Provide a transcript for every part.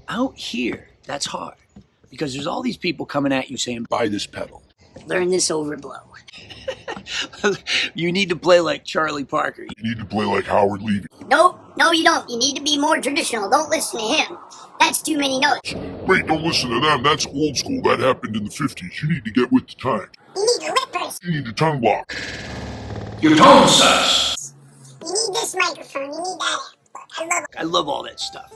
Out here, that's hard because there's all these people coming at you saying, buy this pedal. Learn this overblow. You need to play like Charlie Parker. You need to play like Howard Levy. No, you don't. You need to be more traditional. Don't listen to him. That's too many notes. Wait, don't listen to them. That's old school. That happened in the 50s. You need to get with the times. You need lippers. You need a tongue block. Your tone sucks. You need this microphone. You need that amp. I love all that stuff.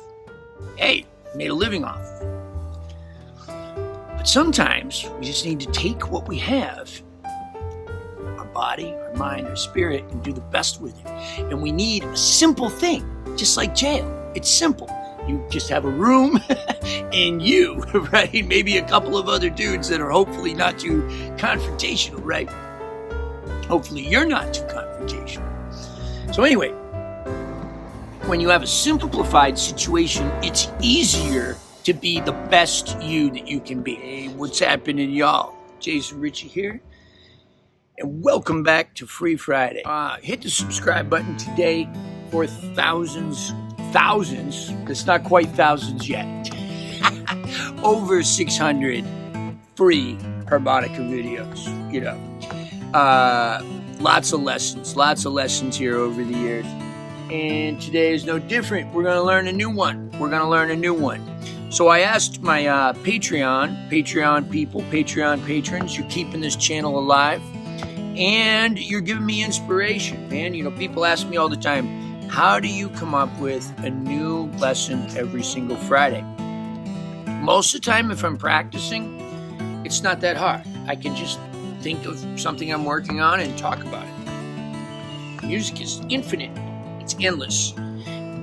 Hey, made a living off it. But sometimes we just need to take what we have, our body, our mind, our spirit, and do the best with it. And we need a simple thing, just like jail. It's simple. You just have a room and you, right? Maybe a couple of other dudes that are hopefully not too confrontational, right? Hopefully you're not too confrontational. So anyway, when you have a simplified situation, it's easier to be the best you that you can be. Hey, what's happening, y'all? Jason Ricci here, and welcome back to Free Friday. Hit the subscribe button today for thousands, it's not quite thousands yet, over 600 free harmonica videos, lots of lessons here over the years. And today is no different. We're going to learn a new one. So I asked my Patreon people, Patreon patrons, you're keeping this channel alive and you're giving me inspiration, man. People ask me all the time, how do you come up with a new lesson every single Friday? Most of the time, if I'm practicing, it's not that hard. I can just think of something I'm working on and talk about it. Music is infinite. It's endless.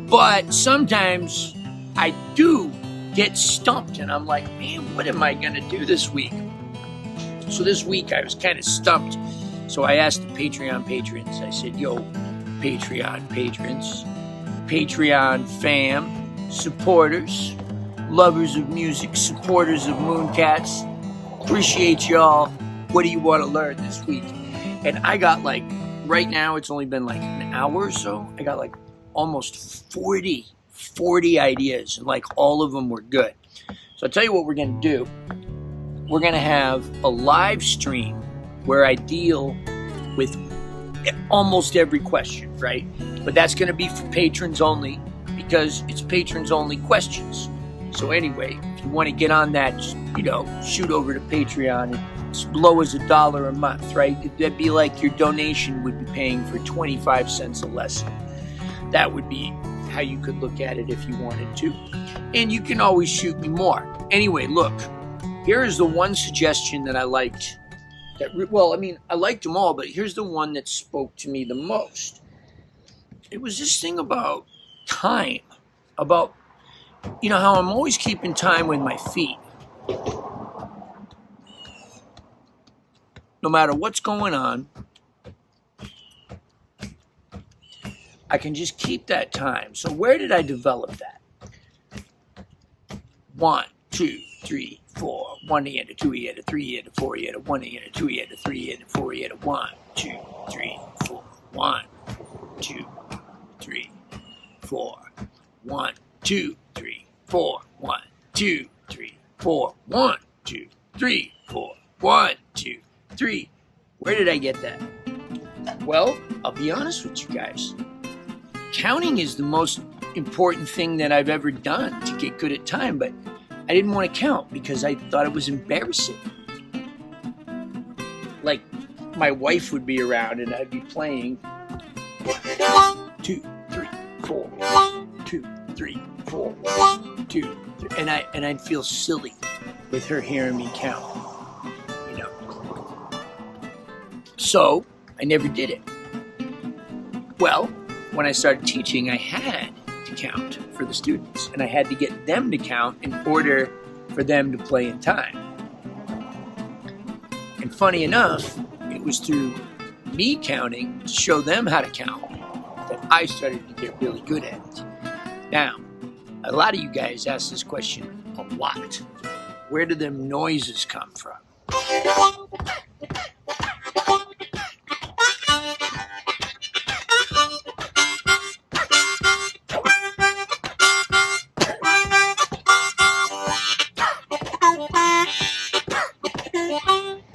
But sometimes I do get stumped and I'm like, man, what am I going to do this week? So this week I was kind of stumped. So I asked the Patreon patrons, I said, yo, Patreon patrons, Patreon fam, supporters, lovers of music, supporters of Mooncats, appreciate y'all. What do you want to learn this week? And I got right now it's only been an hour or so. I got almost 40 ideas, and all of them were good. So I'll tell you what we're going to do. We're going to have a live stream where I deal with almost every question, right? But that's going to be for patrons only because it's patrons only questions. So anyway, if you want to get on that, just, shoot over to Patreon. It's low as $1 a month, right? That'd be like your donation would be paying for 25 cents a lesson. That would be how you could look at it if you wanted to. And you can always shoot me more. Anyway, look, here is the one suggestion that I liked. I liked them all, but here's the one that spoke to me the most. It was this thing about time, about, how I'm always keeping time with my feet. No matter what's going on, I can just keep that time. So where did I develop that? 1, 2, 3, 4. 1 and a 2 and a 3 and a 4 and a 1 and a 2 and a 3 and a 4 and a 1, 2, 3, 4. 1, 2, 3, 4. 1, 2, 3, 4. 1, 2, 3, 4. 1, 2, 3, 4. 1, 2, 3. Where did I get that? Well, I'll be honest with you guys. Counting is the most important thing that I've ever done to get good at time, but I didn't want to count because I thought it was embarrassing. My wife would be around and I'd be playing 1, 2, 3, 4, 1, 2, 3, 4, 1, 2, 3, and I'd feel silly with her hearing me count. So I never did it. Well, when I started teaching, I had to count for the students, and I had to get them to count in order for them to play in time. And funny enough, it was through me counting to show them how to count that I started to get really good at it. Now, a lot of you guys ask this question a lot. Where do them noises come from?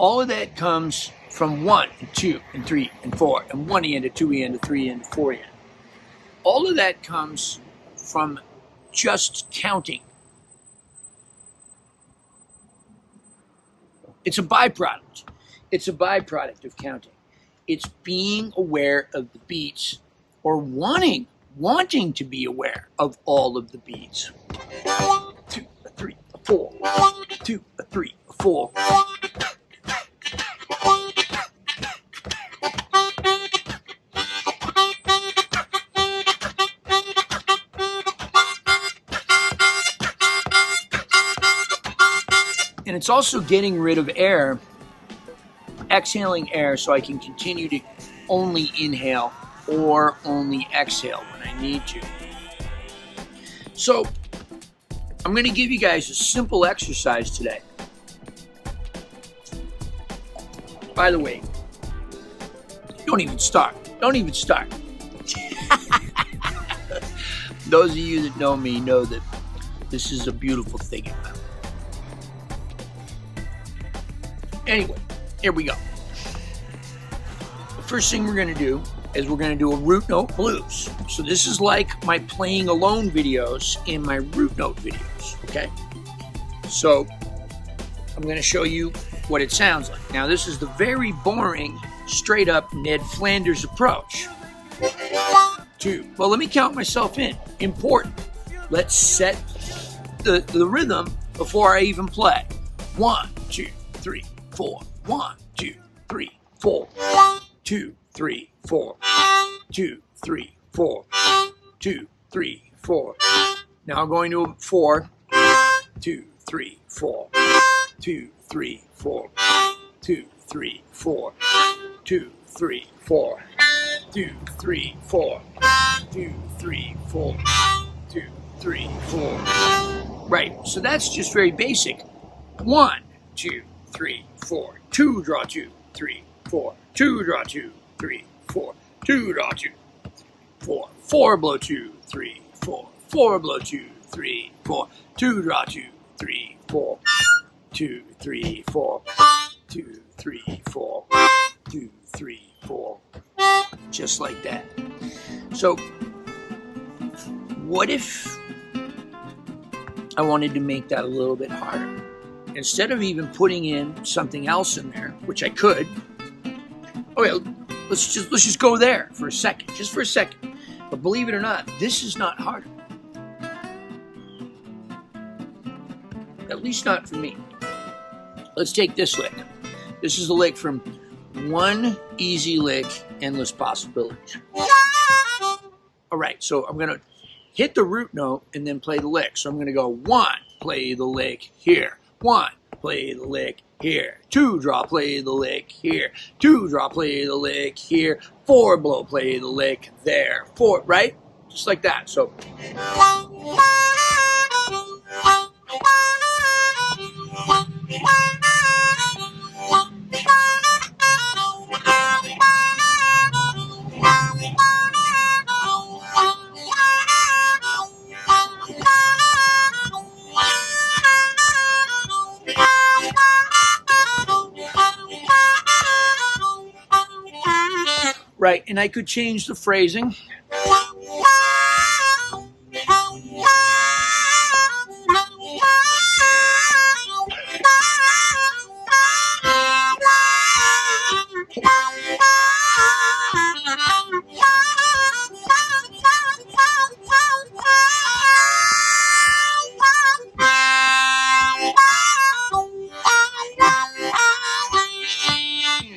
All of that comes from 1 and 2 and 3 and 4 and 1 and a 2 and a 3 and a 4 and. All of that comes from just counting. It's a byproduct. It's a byproduct of counting. It's being aware of the beats, or wanting to be aware of all of the beats. 2, 3, 4. 2, 3, 4. And it's also getting rid of air, exhaling air, so I can continue to only inhale or only exhale when I need to. So I'm going to give you guys a simple exercise today. By the way, don't even start. Those of you that know me know that this is a beautiful thing in my life. Anyway, here we go. The first thing we're going to do is we're going to do a root note blues. So this is like my playing alone videos in my root note videos, okay? So I'm going to show you what it sounds like. Now this is the very boring, straight up Ned Flanders approach. 2. Well, let me count myself in. Important. Let's set the rhythm before I even play. 1, 2, 3, 4. 1, 2, 3, 4. 2, 3, 4. 2, 3, 4. 2, 3, 4. Now I'm going to 4. 2, 3, 4. 2, 3, 4. 2, 3, 4. 2, 3, 4. 2, 3, 4. 2, 3, 4. 2, 3, 4. Right, so that's just very basic. 1, 2, 3, 4. 2, draw 2, 3, 4. 2, draw 2, 3, 4. 2, draw 2, 4. 4, blow 2, 3, 4. 4, blow 2, 3, 4. 2, draw 2, 3, 4. 2, 3, 4. 2, 3, 4. 2, 3, 4. Just like that. So, what if I wanted to make that a little bit harder? Instead of even putting in something else in there, which I could. Okay, let's just go there for a second, just for a second. But believe it or not, this is not harder. At least not for me. Let's take this lick. This is a lick from One Easy Lick, Endless Possibilities. All right, so I'm going to hit the root note and then play the lick. So I'm going to go 1, play the lick here. 1, play the lick here. 2, draw, play the lick here. 2, draw, play the lick here. 4, blow, play the lick there. 4, right? Just like that. So. Right, and I could change the phrasing.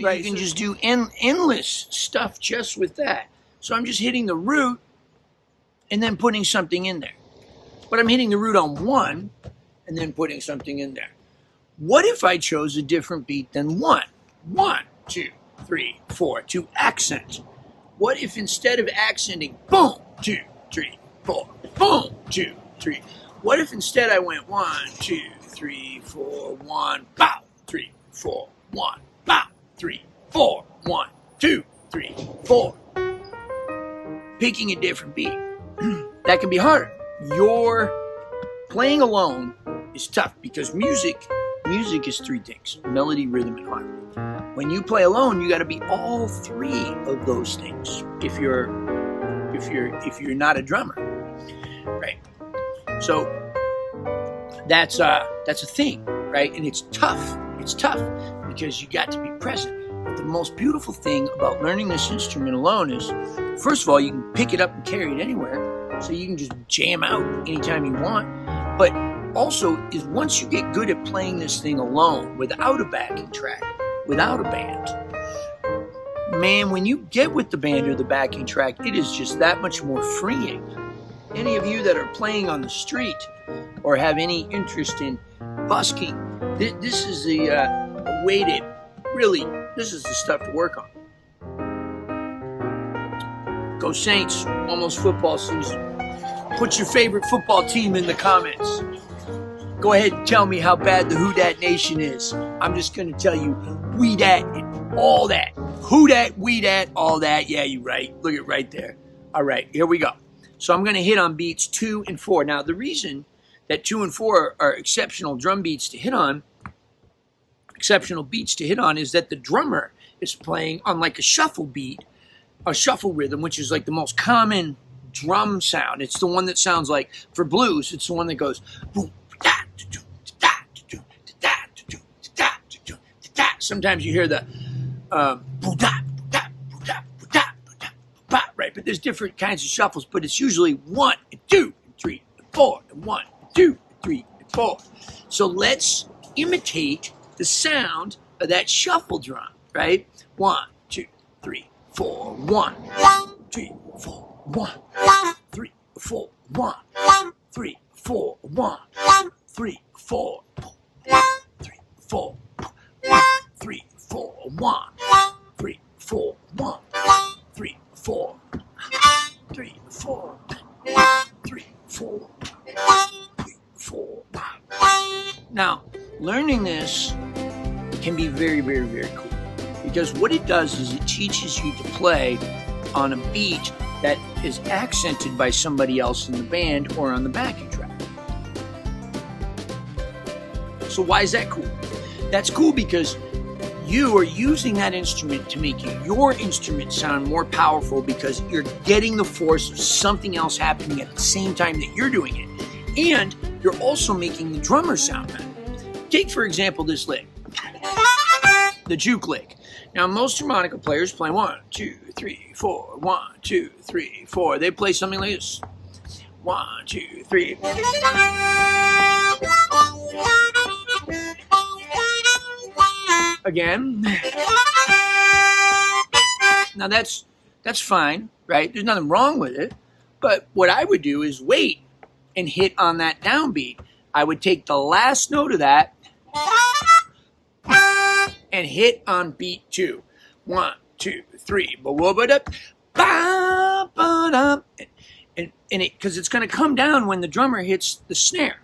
Right, you can just do endless stuff just with that. So I'm just hitting the root and then putting something in there. But I'm hitting the root on 1 and then putting something in there. What if I chose a different beat than 1? 1, 2, 3, 4 to accent. What if instead of accenting, boom, 2, 3, 4, boom, 2, 3. What if instead I went 1, 2, 3, 4, 1, bow, 3, 4, 1, bow. 3, 4, 1, 2, 3, 4. Picking a different beat. That can be harder. Your playing alone is tough because music music is three things: melody, rhythm, and harmony. When you play alone, you got to be all three of those things. If you're not a drummer, right? So that's a thing, right? And it's tough. It's tough because you got to be present. But the most beautiful thing about learning this instrument alone is, first of all, you can pick it up and carry it anywhere, so you can just jam out anytime you want. But also is once you get good at playing this thing alone, without a backing track, without a band, man, when you get with the band or the backing track, it is just that much more freeing. Any of you that are playing on the street or have any interest in busking, this is the way to really, this is the stuff to work on. Go Saints, almost football season. Put your favorite football team in the comments. Go ahead and tell me how bad the Who Dat Nation is. I'm just going to tell you, we dat and all that. Who dat, we dat, all that. Yeah, you're right. Look at right there. All right, here we go. So I'm going to hit on beats 2 and 4. Now, the reason that 2 and 4 are exceptional drum beats to hit on, is that the drummer is playing on like a shuffle beat, a shuffle rhythm, which is like the most common drum sound. It's the one that sounds like, for blues, it's the one that goes boom, da, da, da, da, da, da, da, da, da. Sometimes you hear the right, but there's different kinds of shuffles, but it's usually 1 and 2 and 3 and 4 and 1 and 2 and 3 and 4. So let's imitate the sound of that shuffle drum, right? 1, 2, 3, 4, 1, 2, 4, 1, 3, 4, 1, 3, 4, 1, 3, 4, 3, 4, 3, 4, 1, 3, 4, 1, 3, 4, 3, 4, 3, 4, 3, 4. Now, learning this can be very, very, very cool, because what it does is it teaches you to play on a beat that is accented by somebody else in the band or on the backing track. So why is that cool? That's cool because you are using that instrument to make your instrument sound more powerful, because you're getting the force of something else happening at the same time that you're doing it. And you're also making the drummer sound better. Take, for example, this lick, the juke lick. Now, most harmonica players play 1, 2, 3, 4, 1, 2, 3, 4. They play something like this. 1, 2, 3. Again. Now that's fine, right? There's nothing wrong with it. But what I would do is wait and hit on that downbeat. I would take the last note of that and hit on beat 2. 1, 2, 3. And it, because it's going to come down when the drummer hits the snare.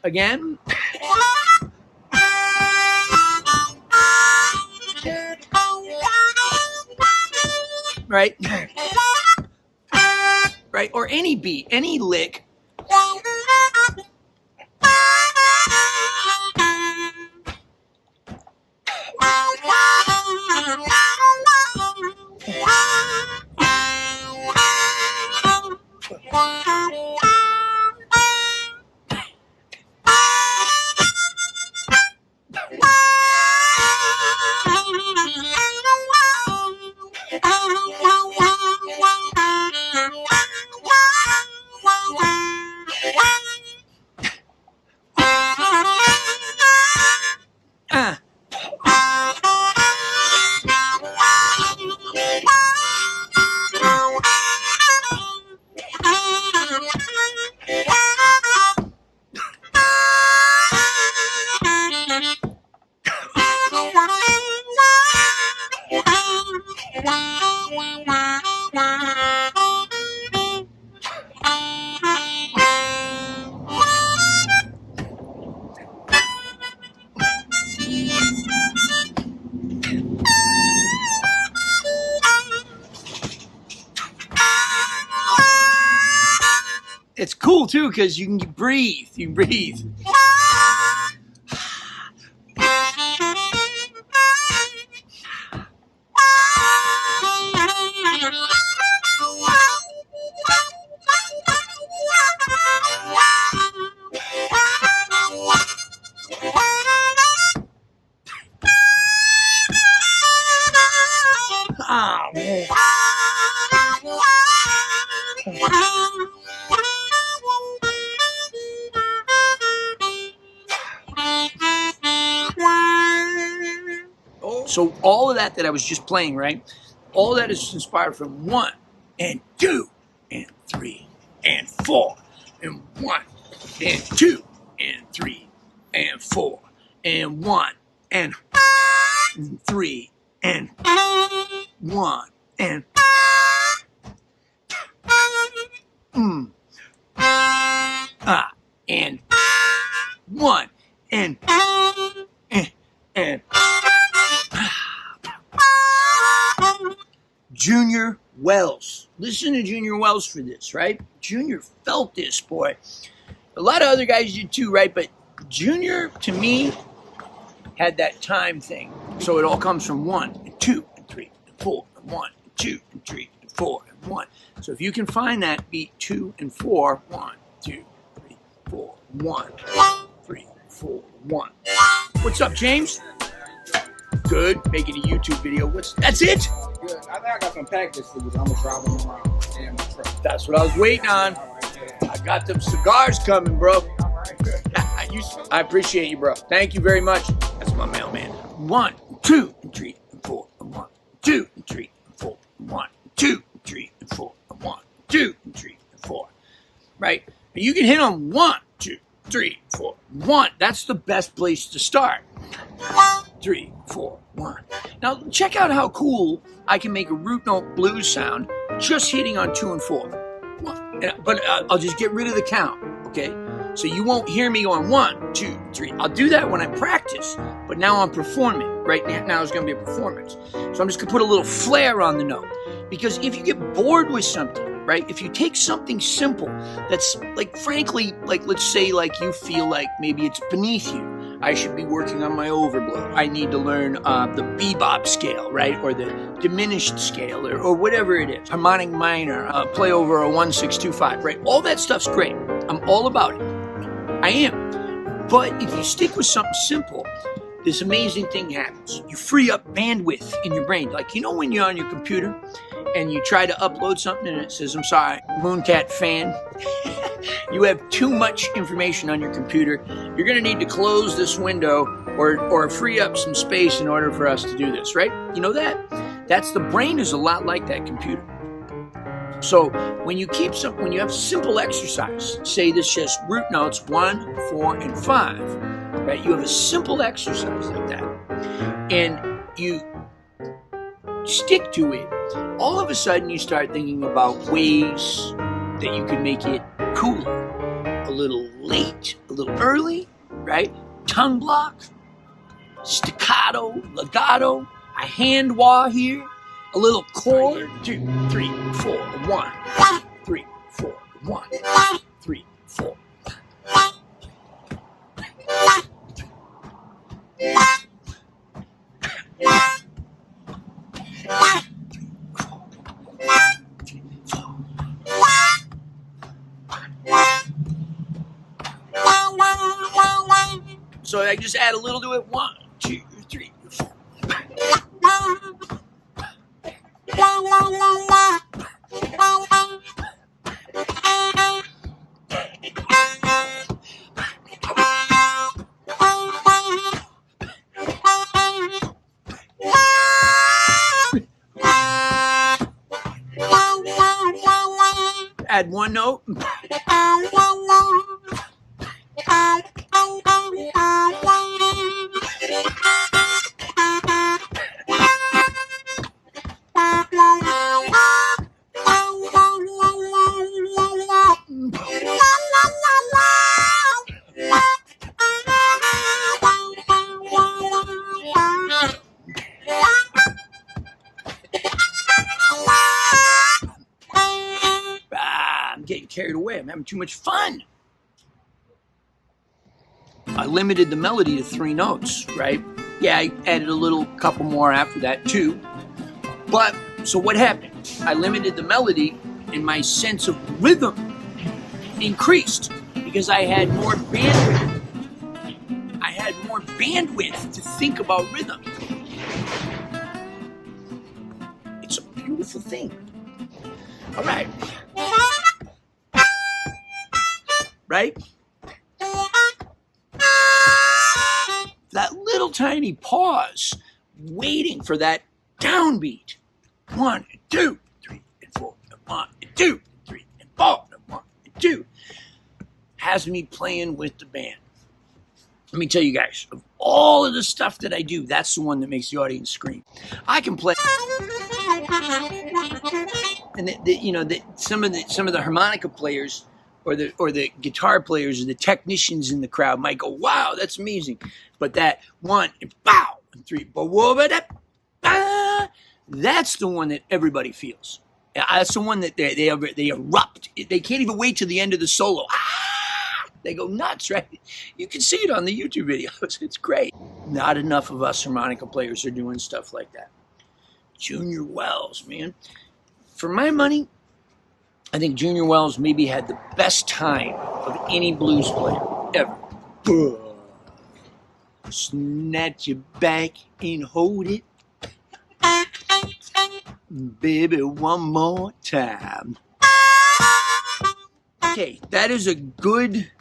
Again. Right? Right? Or any beat, any lick. it's cool too because you can breathe. You can breathe. So all of that I was just playing, right? All that is inspired from 1 and 2 and 3 and 4 and 1 and 2 and 3 and 4 and 1 and 3 and 1 and and 1 and Junior Wells. Listen to Junior Wells for this, right? Junior felt this, boy. A lot of other guys did too, right? But Junior, to me, had that time thing. So it all comes from 1 and 2 and 3 and 4 and 1 and 2 and 3 and 4 and 1. So if you can find that beat 2 and 4, 1, 2, 3, 4, 1, 3, 4, 1. What's up, James? Good. Making a YouTube video. That's it? Good. I think I got some packages for you. I'm gonna drive them around in my truck. That's what I was waiting on. I got them cigars coming, bro. I appreciate you, bro. Thank you very much. That's my mailman. 1, 2, 3, 4, 1, 2, 3, 4, 1, 2, 3, 4, 1, 2, 3, 4. Right? And you can hit on 1, 2, 3, 4, 1. That's the best place to start. 3, 4, 1. Now check out how cool I can make a root note blues sound just hitting on 2 and 4. 1. But I'll just get rid of the count, okay? So you won't hear me going 1, 2, 3. I'll do that when I practice, but now I'm performing. Right now it's going to be a performance. So I'm just going to put a little flair on the note. Because if you get bored with something, right? If you take something simple that's like, frankly, like let's say like you feel like maybe it's beneath you. I should be working on my overblow. I need to learn the bebop scale, right? Or the diminished scale or whatever it is. Harmonic minor, play over a 1-6-2-5, right? All that stuff's great. I'm all about it. I am. But if you stick with something simple, this amazing thing happens. You free up bandwidth in your brain. Like, you know when you're on your computer and you try to upload something and it says, I'm sorry, Mooncat fan, you have too much information on your computer. You're going to need to close this window or free up some space in order for us to do this, right? You know that? That's the brain is a lot like that computer. So when you have simple exercise, say this just root notes 1, 4, and 5, right? You have a simple exercise like that, and you stick to it. All of a sudden, you start thinking about ways that you can make it cooler, a little late, a little early, right? Tongue block, staccato, legato, a hand wah here. A little chord, 2, 3, 4, 1, 3, 4, 1, 3, 4. So I just add a little to it. 1, 2, 3, 4. Add one note. carried away. I'm having too much fun. I limited the melody to 3 notes, right? Yeah, I added a couple more after that too. But, so what happened? I limited the melody and my sense of rhythm increased because I had more bandwidth. I had more bandwidth to think about rhythm. It's a beautiful thing. All right. Right? That little tiny pause, waiting for that downbeat. 1 and 2, 3 and 4, and 1 and 2, 3 and 4, and 1 and 2, has me playing with the band. Let me tell you guys, of all of the stuff that I do, that's the one that makes the audience scream. I can play, and some of the harmonica players or the guitar players or the technicians in the crowd might go, "Wow, that's amazing," but that 1 and bow and 3, that's the one that everybody feels. That's the one that they erupt. They can't even wait till the end of the solo. They go nuts, right? You can see it on the YouTube videos. It's great. Not enough of us harmonica players are doing stuff like that. Junior Wells, man. For my money, I think Junior Wells maybe had the best time of any blues player ever. Snatch it back and hold it. Baby, one more time. Okay, that is a good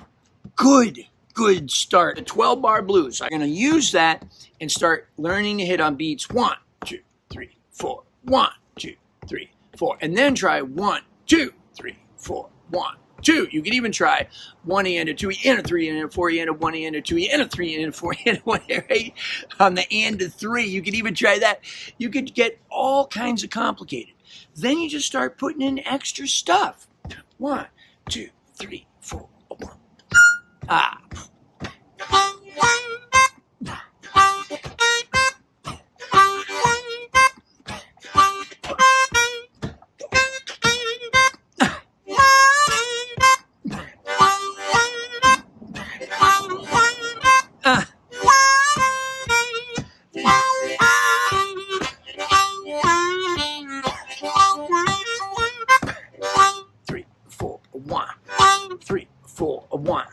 start. The 12-bar blues. I'm going to use that and start learning to hit on beats 1, 2, 3, 4. 1, 2, 3, 4. And then try 1, 2, 3, 4. 1, 2. You could even try 1 and a 2 and a 3 and a 4 and a 1 and a 2 and a 3 and a 4 and a 1 and 8 on the and a 3. You could even try that. You could get all kinds of complicated. Then you just start putting in extra stuff. 1, 2, 3, 4. 1. Ah. 3, 4, 1.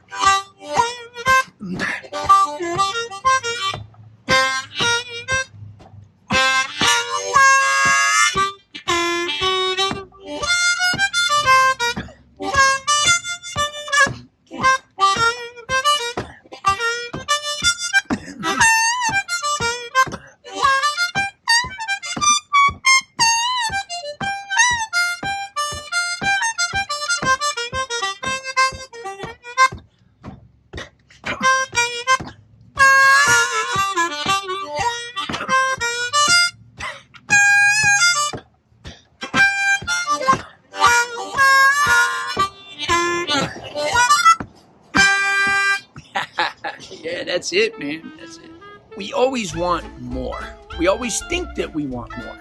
Yeah, that's it, man. That's it. We always want more. We always think that we want more.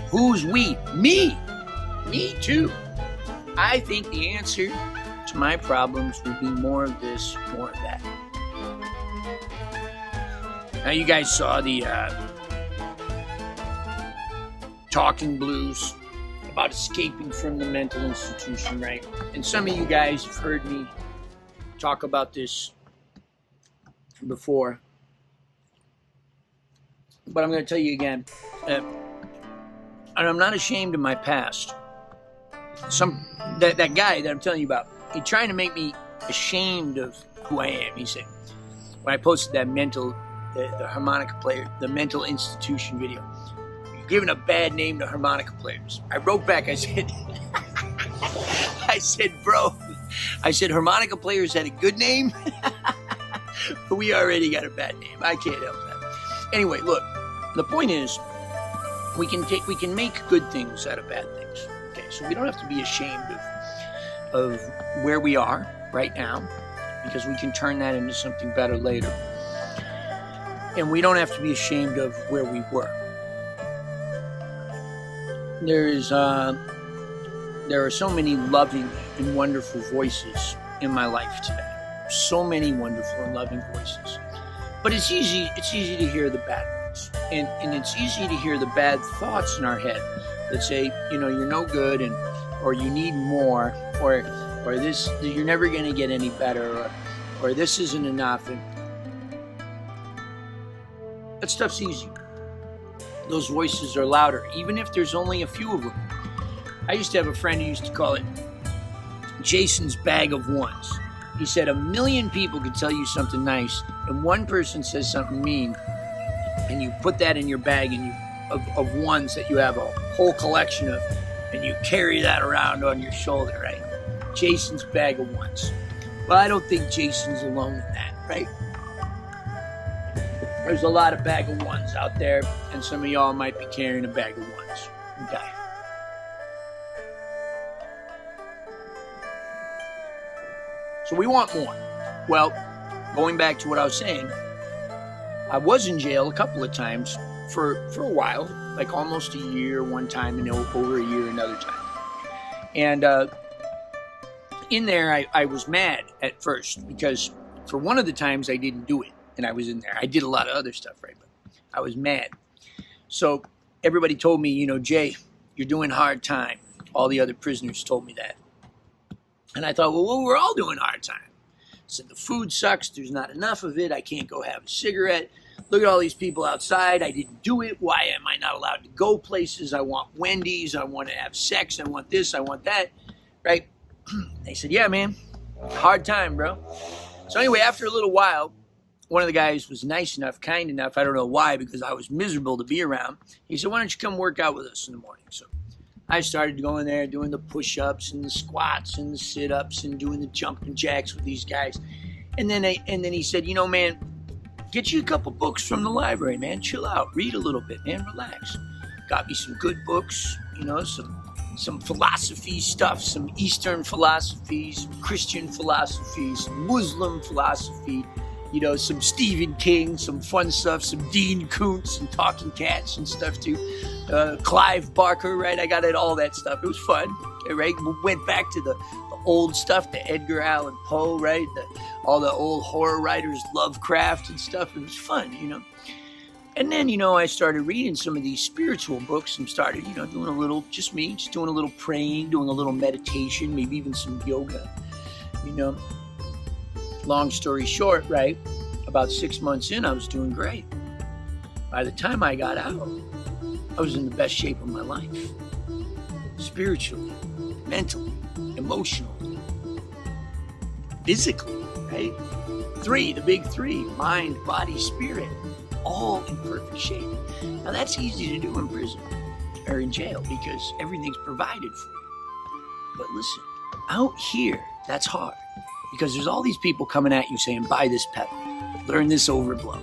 Who's we? Me. Me too. I think the answer to my problems would be more of this, more of that. Now you guys saw the Talking Blues about escaping from the mental institution, right? And some of you guys have heard me talk about this before, but I'm going to tell you again, and I'm not ashamed of my past. That guy that I'm telling you about, he's trying to make me ashamed of who I am. He said, when I posted that the harmonica player, the mental institution video, you're giving a bad name to harmonica players. I wrote back, I said, bro, harmonica players had a good name, but we already got a bad name. I can't help that. Anyway, look, the point is, we can make good things out of bad things. Okay, so we don't have to be ashamed of where we are right now, because we can turn that into something better later. And we don't have to be ashamed of where we were. There's there are so many loving and wonderful voices in my life today. So many wonderful and loving voices. But it's easy to hear the bad ones. And it's easy to hear the bad thoughts in our head that say, you're no good, or you need more, or this, you're never going to get any better, or this isn't enough. And that stuff's easy. Those voices are louder, even if there's only a few of them. I used to have a friend who used to call it Jason's bag of ones. He said 1 million people could tell you something nice, and one person says something mean, and you put that in your bag of ones that you have a whole collection of, and you carry that around on your shoulder, right? Jason's bag of ones. Well, I don't think Jason's alone in that, right? There's a lot of bag of ones out there, and some of y'all might be carrying a bag of ones. Okay. So we want more. Well, going back to what I was saying, I was in jail a couple of times for a while, like almost a year one time and over a year another time. And in there, I was mad at first because for one of the times I didn't do it, and I was in there. I did a lot of other stuff, right? But I was mad. So everybody told me, Jay, you're doing hard time. All the other prisoners told me that. And I thought, well, we're all doing hard time. I said, the food sucks. There's not enough of it. I can't go have a cigarette. Look at all these people outside. I didn't do it. Why am I not allowed to go places? I want Wendy's. I want to have sex. I want this. I want that. Right? They said, yeah, man. Hard time, bro. So anyway, after a little while, one of the guys was nice enough, kind enough. I don't know why, because I was miserable to be around. He said, why don't you come work out with us in the morning? So I started going there, doing the push-ups and the squats and the sit-ups and doing the jumping jacks with these guys. And then he said, man, get you a couple books from the library, man. Chill out. Read a little bit, man. Relax. Got me some good books, some philosophy stuff, some Eastern philosophies, some Christian philosophies, some Muslim philosophy, some Stephen King, some fun stuff, some Dean Koontz and Talking Cats and stuff too. Clive Barker, right? I got all that stuff. It was fun, right? We went back to the old stuff, the Edgar Allan Poe, right? All the old horror writers, Lovecraft and stuff. It was fun, And then, I started reading some of these spiritual books and started, doing a little, just doing a little praying, doing a little meditation, maybe even some yoga, Long story short, right? About 6 months in, I was doing great. By the time I got out, I was in the best shape of my life. Spiritually, mentally, emotionally, physically, right? The big three, mind, body, spirit, all in perfect shape. Now that's easy to do in prison or in jail because everything's provided for you. But listen, out here, that's hard because there's all these people coming at you saying, buy this pedal, learn this overblow.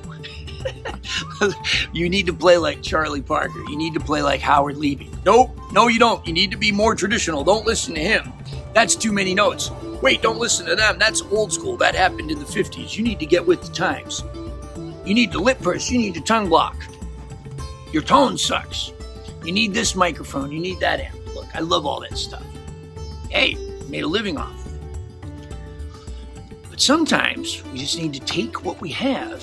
You need to play like Charlie Parker. You need to play like Howard Levy. Nope, no you don't. You need to be more traditional. Don't listen to him. That's too many notes. Wait, don't listen to them. That's old school. That happened in the 50s. You need to get with the times. You need the lip purse. You need the tongue block. Your tone sucks. You need this microphone. You need that amp. Look, I love all that stuff. Hey, made a living off of it. But sometimes we just need to take what we have,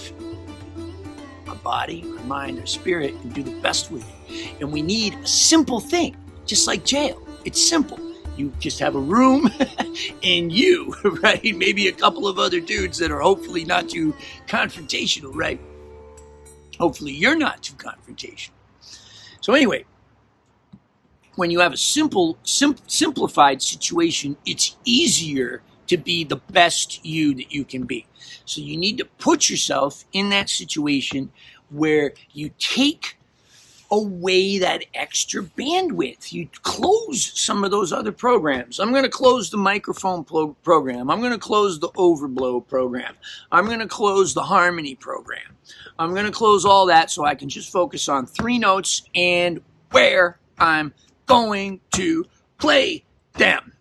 our body, our mind, our spirit, and do the best with it. And we need a simple thing, just like jail. It's simple. You just have a room and you, right? Maybe a couple of other dudes that are hopefully not too confrontational, right? Hopefully you're not too confrontational. So anyway, when you have a simplified situation, it's easier to be the best you that you can be. So you need to put yourself in that situation where you take away that extra bandwidth. You close some of those other programs. I'm going to close the microphone program. I'm going to close the overblow program. I'm going to close the harmony program. I'm going to close all that so I can just focus on 3 notes and where I'm going to play them.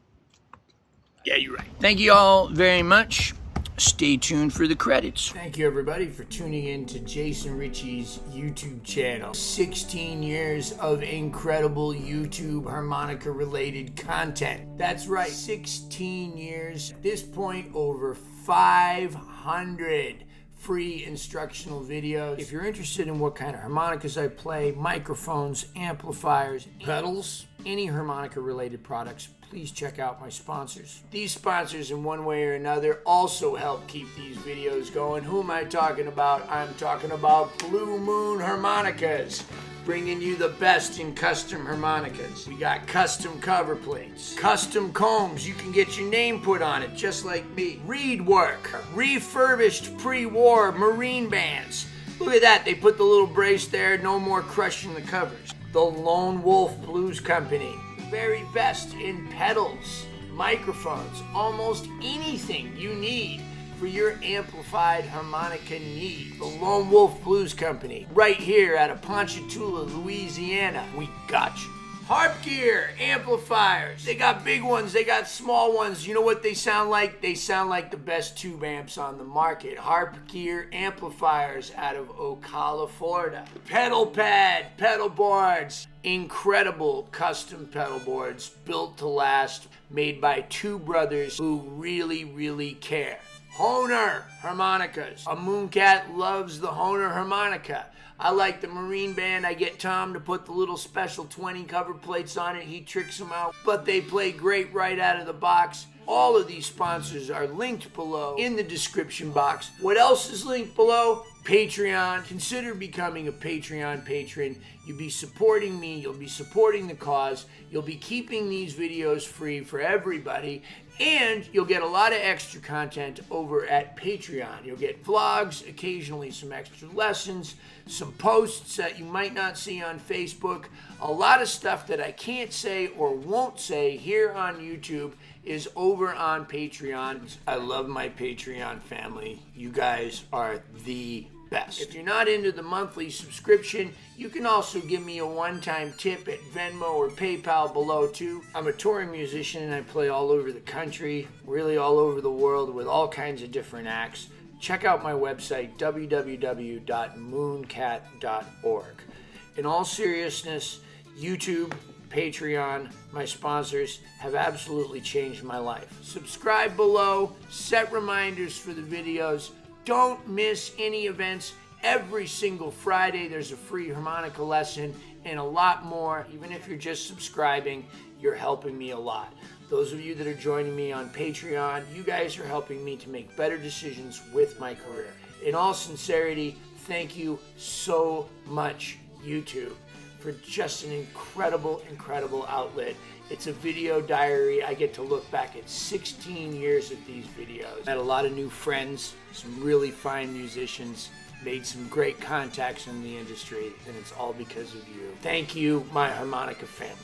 Yeah, you're right. Thank you all very much Stay tuned for the credits. Thank you, everybody, for tuning in to Jason Ricci's YouTube channel. 16 years of incredible YouTube harmonica-related content. That's right, 16 years. At this point, over 500 free instructional videos. If you're interested in what kind of harmonicas I play, microphones, amplifiers, pedals, any harmonica-related products, please check out my sponsors. These sponsors, in one way or another, also help keep these videos going. Who am I talking about? I'm talking about Blue Moon Harmonicas, bringing you the best in custom harmonicas. We got custom cover plates, custom combs. You can get your name put on it, just like me. Reed work, refurbished pre-war Marine bands. Look at that, they put the little brace there, no more crushing the covers. The Lone Wolf Blues Company, very best in pedals, microphones, almost anything you need for your amplified harmonica need. The Lone Wolf Blues Company, right here out of Ponchatoula, Louisiana. We got you. Harp gear, amplifiers. They got big ones, they got small ones. You know what they sound like? They sound like the best tube amps on the market. Harp gear amplifiers out of Ocala, Florida. Pedal pad, pedal boards. Incredible custom pedal boards built to last, made by two brothers who really, really care. Hohner Harmonicas. A Mooncat loves the Hohner Harmonica. I like the Marine Band. I get Tom to put the little special 20 cover plates on it. He tricks them out, but they play great right out of the box. All of these sponsors are linked below in the description box. What else is linked below? Patreon. Consider becoming a Patreon patron. You'll be supporting me. You'll be supporting the cause. You'll be keeping these videos free for everybody. And you'll get a lot of extra content over at Patreon. You'll get vlogs, occasionally some extra lessons, some posts that you might not see on Facebook. A lot of stuff that I can't say or won't say here on YouTube is over on Patreon. I love my Patreon family. You guys are the best. If you're not into the monthly subscription, you can also give me a one-time tip at Venmo or PayPal below too. I'm a touring musician and I play all over the country, really all over the world with all kinds of different acts. Check out my website, www.mooncat.org. In all seriousness, YouTube, Patreon, my sponsors have absolutely changed my life. Subscribe below, set reminders for the videos. Don't miss any events. Every single Friday there's a free harmonica lesson and a lot more. Even if you're just subscribing, you're helping me a lot. Those of you that are joining me on Patreon, you guys are helping me to make better decisions with my career. In all sincerity, thank you so much, YouTube, for just an incredible, incredible outlet. It's a video diary. I get to look back at 16 years of these videos. I had a lot of new friends, some really fine musicians, made some great contacts in the industry, and it's all because of you. Thank you, my harmonica family.